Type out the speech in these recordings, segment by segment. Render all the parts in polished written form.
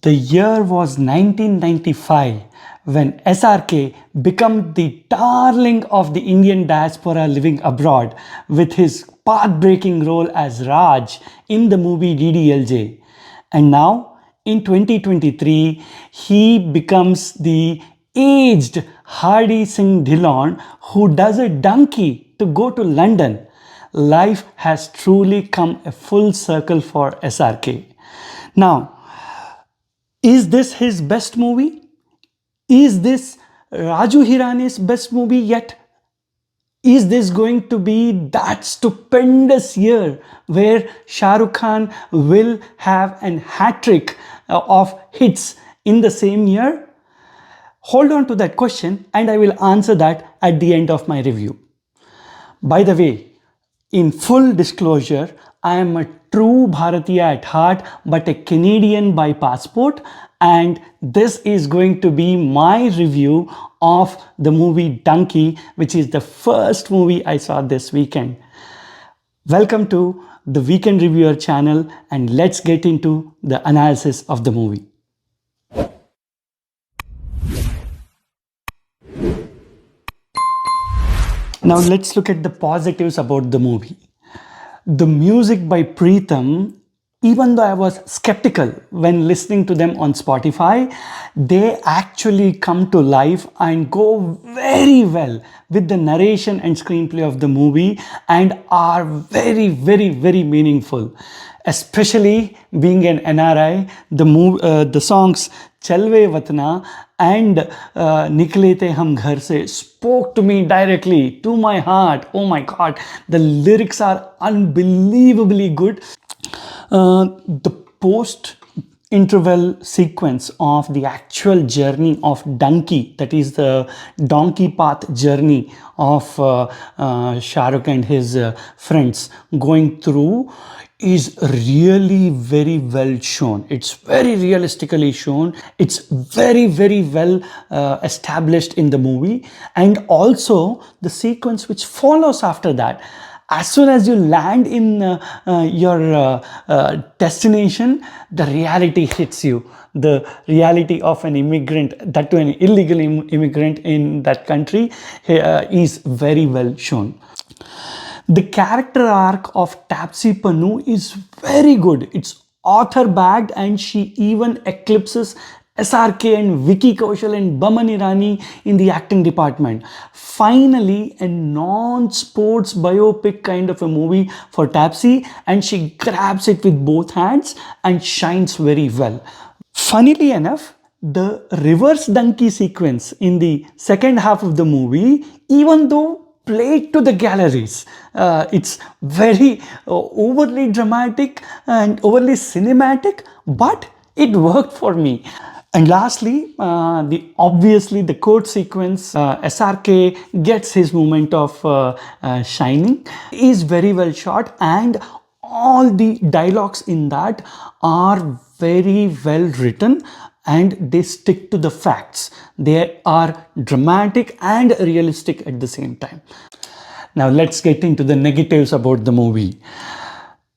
The year was 1995 when SRK became the darling of the Indian diaspora living abroad with his path-breaking role as Raj in the movie DDLJ. And now, in 2023, he becomes the aged Hardy Singh Dhillon who does a Dunki to go to London. Life has truly come a full circle for SRK. Now, is this his best movie? Is this Raju Hirani's best movie yet? Is this going to be that stupendous year where Shah Rukh Khan will have an hat-trick of hits in the same year? Hold on to that question and I will answer that at the end of my review. By the way, in full disclosure, I am a true Bharatiya at heart but a Canadian by passport, and this is going to be my review of the movie Dunki, which is the first movie I saw this weekend. Welcome to the Weekend Reviewer channel and let's get into the analysis of the movie. Now let's look at the positives about the movie. The music by Pritam, even though I was skeptical when listening to them on Spotify, they actually come to life and go very well with the narration and screenplay of the movie and are very, very, very meaningful. Especially being an NRI, the songs Chalve Watna and Nikle The Hum Ghar Se spoke to me directly, to my heart. Oh my God, the lyrics are unbelievably good. The post-interval sequence of the actual journey of Dunki, that is the donkey path journey of Shah Rukh and his friends going through, is really very well shown. It's very realistically shown. It's very, very well established in the movie. And also the sequence which follows after that. As soon as you land in your destination, the reality hits you. The reality of an immigrant, that to an illegal immigrant in that country, is very well shown. The character arc of Tapsee is very good. It's author-backed and she even eclipses SRK and Vicky Kaushal and Boman Hirani in the acting department. Finally, a non-sports biopic kind of a movie for Tapsee, and she grabs it with both hands and shines very well. Funnily enough, the reverse Dunki sequence in the second half of the movie, even though played to the galleries, it's very overly dramatic and overly cinematic, but it worked for me. And lastly, obviously the court sequence, SRK gets his moment of shining, is very well shot, and all the dialogues in that are very well written and they stick to the facts. They are dramatic and realistic at the same time. Now let's get into the negatives about the movie.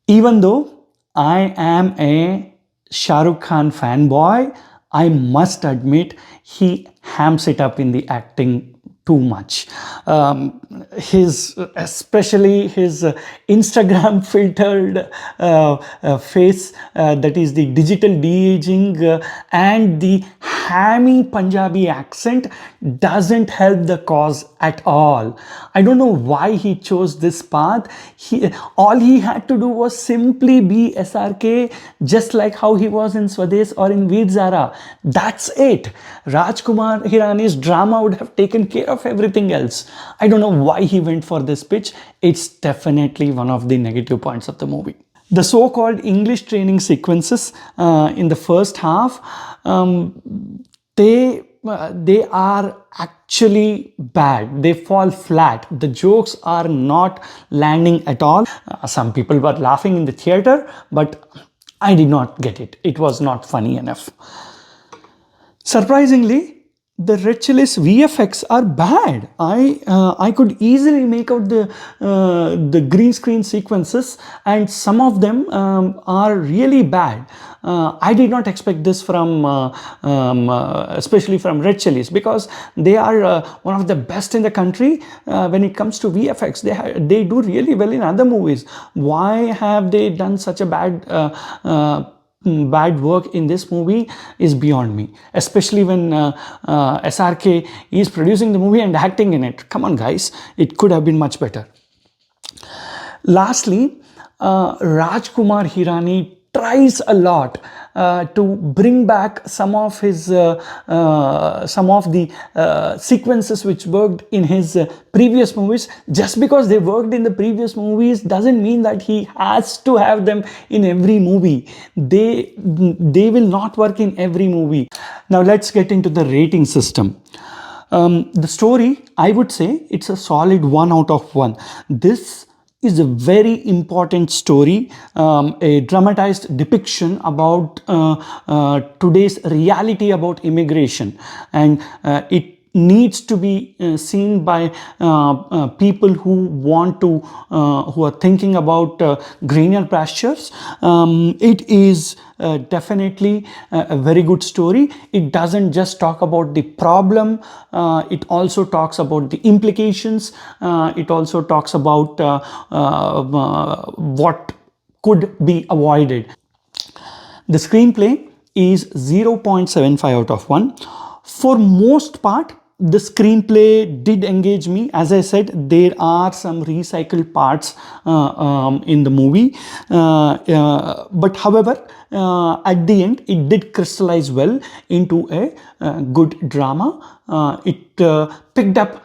Even though I am a Shah Rukh Khan fanboy, I must admit he hams it up in the acting too much. Especially his Instagram filtered face, that is the digital de-aging, and the hammy Punjabi accent doesn't help the cause at all. I don't know why he chose this path. All he had to do was simply be SRK, just like how he was in Swades or in Veer Zara. That's it. Rajkumar Hirani's drama would have taken care of everything else. I don't know why he went for this pitch. It's definitely one of the negative points of the movie. The so-called English training sequences in the first half, they are actually bad. They fall flat. The jokes are not landing at all. Some people were laughing in the theater, but I did not get it. It was not funny enough. Surprisingly, the Red Chillies VFX are bad. I could easily make out the green screen sequences, and some of them are really bad. I did not expect this from especially from Red Chillies, because they are one of the best in the country when it comes to VFX. They do really well in other movies. Why have they done such a bad work in this movie is beyond me, especially when SRK is producing the movie and acting in it. Come on guys, it could have been much better. Lastly, Rajkumar Hirani tries a lot to bring back some of the sequences which worked in his previous movies. Just because they worked in the previous movies doesn't mean that he has to have them in every movie. They will not work in every movie. Now let's get into the rating system. The story, I would say it's a solid 1 out of 1. This is a very important story, a dramatized depiction about today's reality about immigration, and it needs to be seen by people who are thinking about greener pastures. It is definitely a very good story. It doesn't just talk about the problem, it also talks about the implications, it also talks about what could be avoided. The screenplay is 0.75 out of 1. For most part, the screenplay did engage me. As I said, there are some recycled parts in the movie, but however, at the end, it did crystallize well into a good drama. It picked up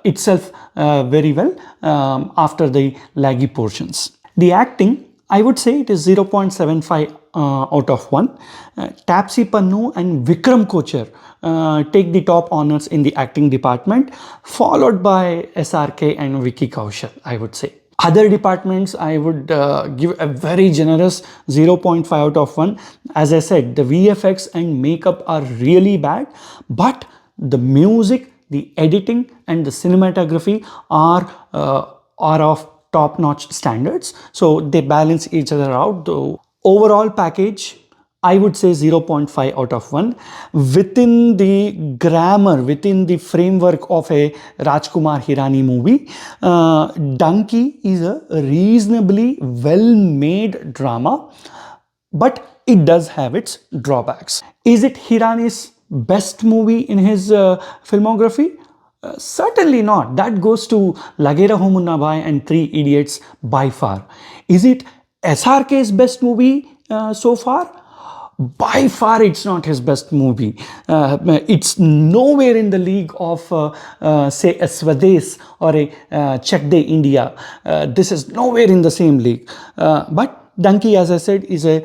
itself very well after the laggy portions. The acting, I would say it is 0.75 out of 1. Tapsee Pannu and Vikram Kocher take the top honors in the acting department, followed by SRK and Vicky Kaushal, I would say. Other departments, I would give a very generous 0.5 out of 1. As I said, the VFX and makeup are really bad, but the music, the editing and the cinematography are of top-notch standards. So they balance each other out. The overall package, I would say 0.5 out of 1. Within the grammar, within the framework of a Rajkumar Hirani movie, Dunki is a reasonably well-made drama, but it does have its drawbacks. Is it Hirani's best movie in his filmography? Certainly not. That goes to Lagera Homunna Bhai and Three Idiots by far. Is it SRK's best movie so far? By far it's not his best movie. It's nowhere in the league of say a Swades or a Check Day India. This is nowhere in the same league. But Dunki, as I said, is a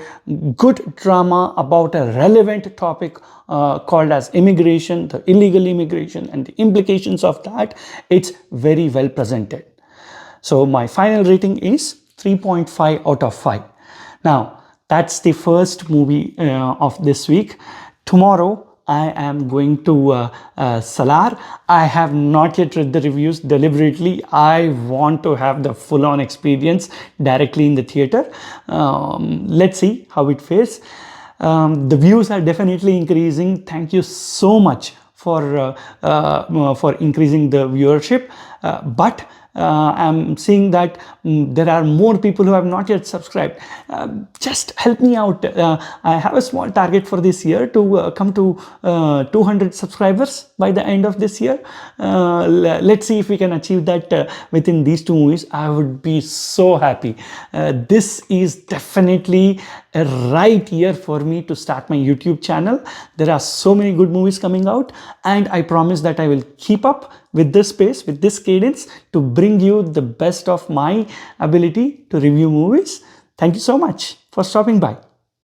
good drama about a relevant topic called as immigration, the illegal immigration and the implications of that. It's very well presented. So my final rating is 3.5 out of 5. Now, that's the first movie of this week. Tomorrow, I am going to Salar. I have not yet read the reviews deliberately. I want to have the full-on experience directly in the theater. Let's see how it fares. The views are definitely increasing. Thank you so much for increasing the viewership. But I'm seeing that there are more people who have not yet subscribed. Just help me out. I have a small target for this year to come to 200 subscribers by the end of this year. Let's see if we can achieve that within these 2 movies. I would be so happy. This is definitely a right year for me to start my YouTube channel. There are so many good movies coming out, and I promise that I will keep up with this pace, with this cadence, to bring you the best of my ability to review movies. Thank you so much for stopping by.